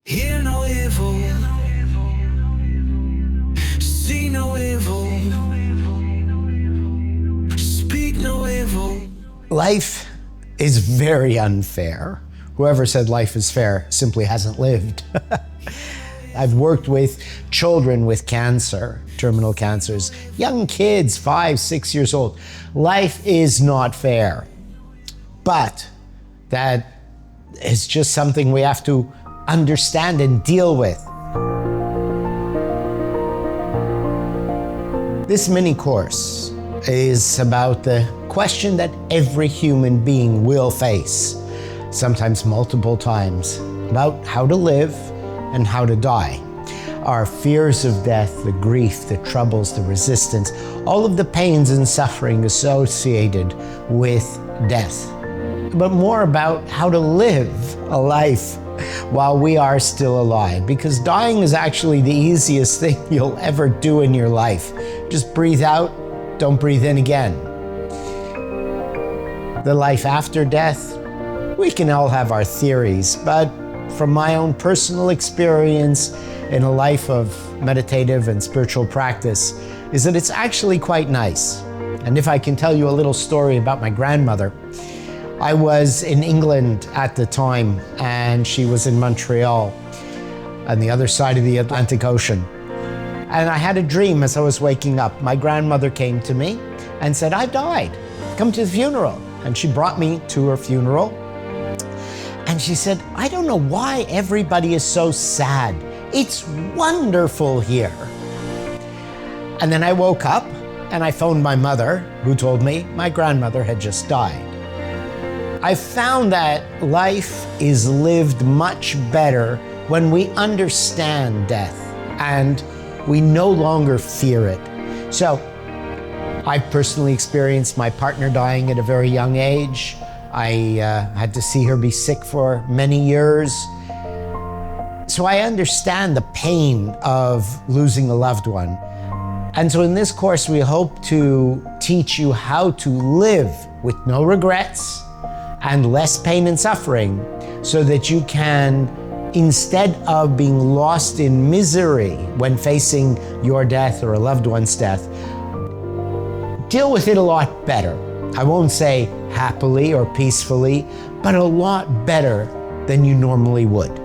Hear no evil, see no evil, speak no evil. Life is very unfair. Whoever said life is fair simply hasn't lived. I've worked with children with cancer, terminal cancers, young kids, 5, 6 years old. Life is not fair, but that is just something we have to understand and deal with. This mini course is about the question that every human being will face, sometimes multiple times, about how to live and how to die. Our fears of death, the grief, the troubles, the resistance, all of the pains and suffering associated with death, but more about how to live a life while we are still alive, because dying is actually the easiest thing you'll ever do in your life. Just breathe out, don't breathe in again. The life after death, we can all have our theories, but from my own personal experience in a life of meditative and spiritual practice is that it's actually quite nice. And if I can tell you a little story about my grandmother, I was in England at the time and she was in Montreal on the other side of the Atlantic Ocean. And I had a dream as I was waking up. My grandmother came to me and said, "I died, come to the funeral." And she brought me to her funeral. And she said, "I don't know why everybody is so sad. It's wonderful here." And then I woke up and I phoned my mother, who told me my grandmother had just died. I found that life is lived much better when we understand death and we no longer fear it. So I've personally experienced my partner dying at a very young age. I had to see her be sick for many years. So I understand the pain of losing a loved one. And so in this course, we hope to teach you how to live with no regrets and less pain and suffering, so that you can, instead of being lost in misery when facing your death or a loved one's death, deal with it a lot better. I won't say happily or peacefully, but a lot better than you normally would.